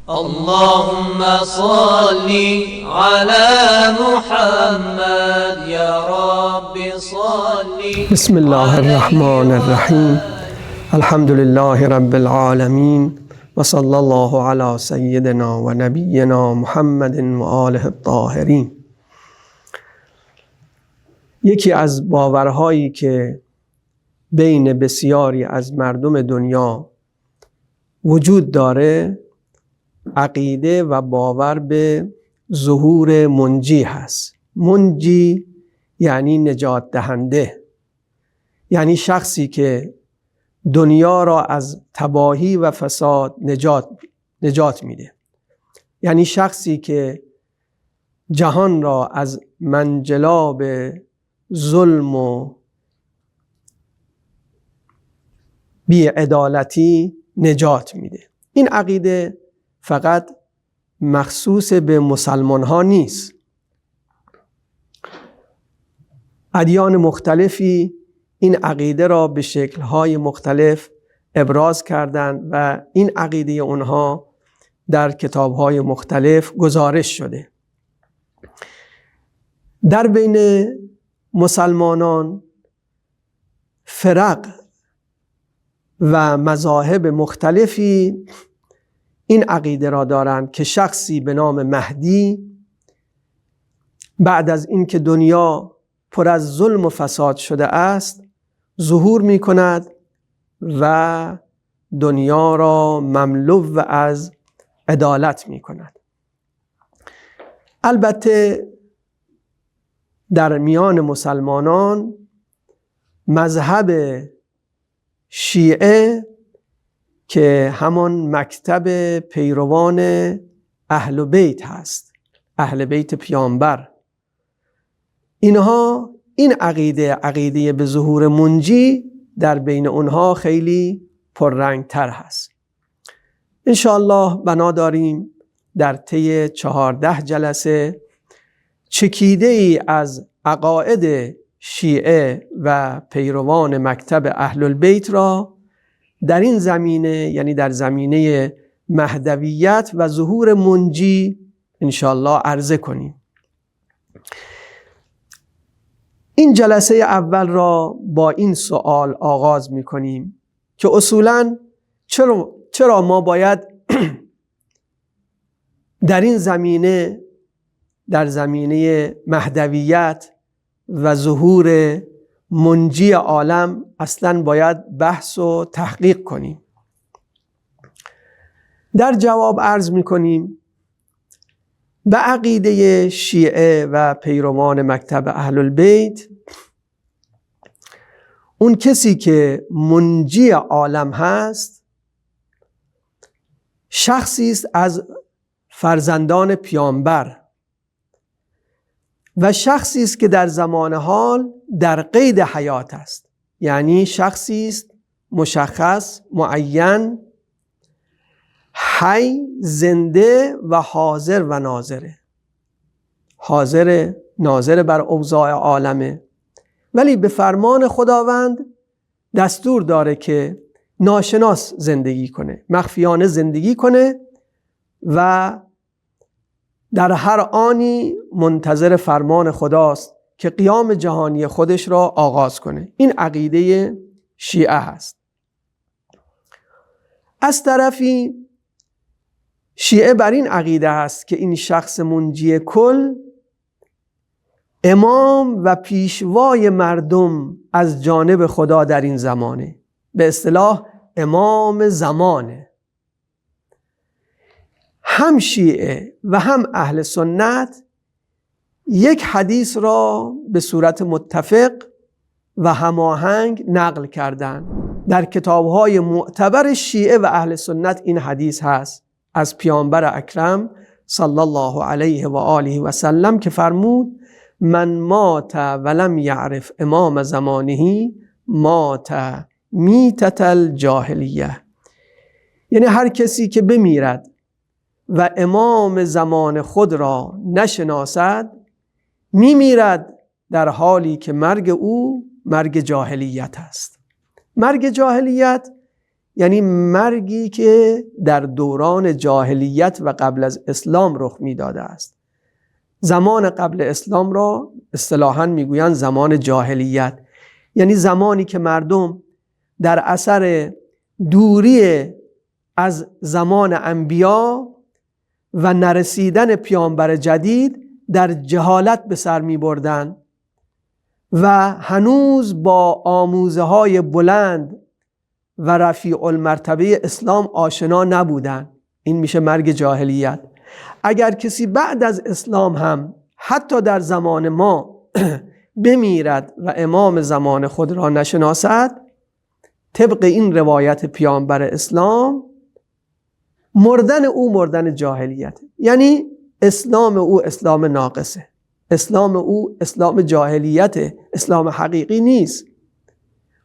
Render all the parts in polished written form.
اللهم صل على محمد يا رب صل. بسم الله الرحمن الرحیم. الحمد لله رب العالمین و صلی الله علی سیدنا و نبینا محمد و آله الطاهرین. یکی از باورهایی که بین بسیاری از مردم دنیا وجود داره عقیده و باور به ظهور منجی هست. منجی یعنی نجات دهنده، یعنی شخصی که دنیا را از تباهی و فساد نجات میده، یعنی شخصی که جهان را از منجلاب ظلم و بی‌عدالتی نجات میده. این عقیده فقط مخصوص به مسلمان ها نیست. ادیان مختلفی این عقیده را به شکل‌های مختلف ابراز کردند و این عقیده اونها در کتاب‌های مختلف گزارش شده. در بین مسلمانان فرق و مذاهب مختلفی این عقیده را دارند که شخصی به نام مهدی بعد از اینکه دنیا پر از ظلم و فساد شده است ظهور می کند و دنیا را مملو از عدالت می کند. البته در میان مسلمانان مذهب شیعه که همان مکتب پیروان اهل بیت هست، اهل بیت پیامبر، اینها این عقیده به ظهور منجی در بین اونها خیلی پررنگ تر هست. انشاءالله بنا داریم در طی 14 جلسه چکیده ای از عقاید شیعه و پیروان مکتب اهل البیت را در این زمینه، یعنی در زمینه مهدویت و ظهور منجی انشاءالله عرضه کنیم. این جلسه اول را با این سوال آغاز می کنیم که اصولاً چرا ما باید در این زمینه، در زمینه مهدویت و ظهور منجی عالم اصلاً باید بحث و تحقیق کنیم؟ در جواب عرض می کنیم به عقیده شیعه و پیروان مکتب اهل البیت اون کسی که منجی عالم هست شخصی است از فرزندان پیامبر و شخصی است که در زمان حال در قید حیات است، یعنی شخصی است مشخص، معین، حی، زنده و حاضر و ناظره. حاضر ناظر بر اوضاع عالمه، ولی به فرمان خداوند دستور داره که ناشناس زندگی کنه، مخفیانه زندگی کنه و در هر آنی منتظر فرمان خداست که قیام جهانی خودش را آغاز کنه. این عقیده شیعه هست. از طرفی شیعه بر این عقیده هست که این شخص منجی کل امام و پیشوای مردم از جانب خدا در این زمانه، به اصطلاح امام زمانه. هم شیعه و هم اهل سنت یک حدیث را به صورت متفق و هماهنگ نقل کردند. در کتاب‌های معتبر شیعه و اهل سنت این حدیث هست از پیامبر اکرم صلی الله علیه و آله و سلم که فرمود من مات ولم یعرف امام زمانه مات میتة الجاهلیه، یعنی هر کسی که بمیرد و امام زمان خود را نشناسد میمیرد در حالی که مرگ او مرگ جاهلیت است. مرگ جاهلیت یعنی مرگی که در دوران جاهلیت و قبل از اسلام رخ میداده است. زمان قبل اسلام را اصطلاحاً میگویند زمان جاهلیت، یعنی زمانی که مردم در اثر دوری از زمان انبیا و نرسیدن پیامبر جدید در جهالت به سر می بردن و هنوز با آموزه های بلند و رفیع المرتبه اسلام آشنا نبودن. این میشه مرگ جاهلیت. اگر کسی بعد از اسلام هم حتی در زمان ما بمیرد و امام زمان خود را نشناسد، طبق این روایت پیامبر اسلام مردن او مردن جاهلیت، یعنی اسلام او اسلام ناقصه، اسلام او اسلام جاهلیت، اسلام حقیقی نیست.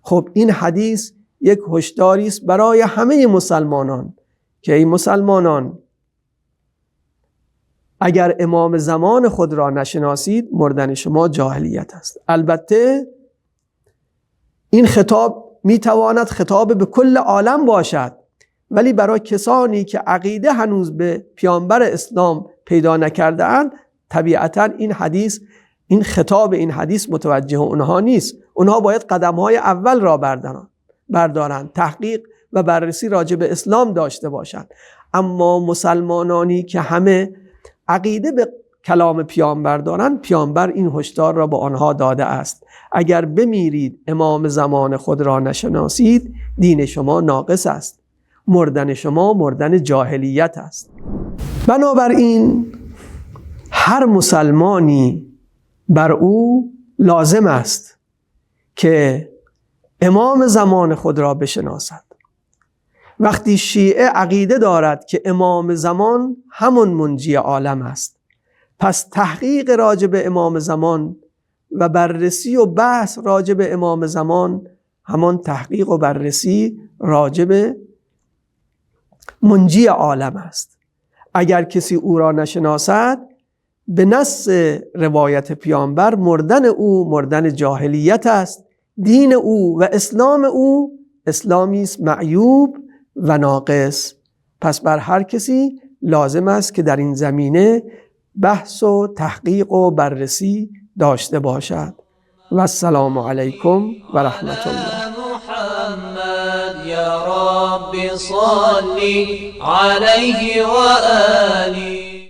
خب این حدیث یک هشداری است برای همه مسلمانان که ای مسلمانان، اگر امام زمان خود را نشناسید مردن شما جاهلیت است. البته این خطاب میتواند خطاب به کل عالم باشد، ولی برای کسانی که عقیده هنوز به پیامبر اسلام پیدا نکرده اند، طبیعتا این خطاب این حدیث متوجه اونها نیست. اونها باید قدم‌های اول را بردارند، تحقیق و بررسی راجع به اسلام داشته باشند. اما مسلمانانی که همه عقیده به کلام پیامبر دارند، پیامبر این هشدار را به آنها داده است: اگر بمیرید امام زمان خود را نشناسید، دین شما ناقص است، مردن شما مردن جاهلیت است. بنابراین هر مسلمانی بر او لازم است که امام زمان خود را بشناسد. وقتی شیعه عقیده دارد که امام زمان همون منجی عالم است، پس تحقیق راجع به امام زمان و بررسی و بحث راجع به امام زمان همان تحقیق و بررسی راجع به منجی عالم است. اگر کسی او را نشناسد، به نص روایت پیامبر مردن او مردن جاهلیت است. دین او و اسلام او اسلامی است معیوب و ناقص. پس بر هر کسی لازم است که در این زمینه بحث و تحقیق و بررسی داشته باشد. و السلام علیکم و رحمت الله. يا رب صل عليه وآله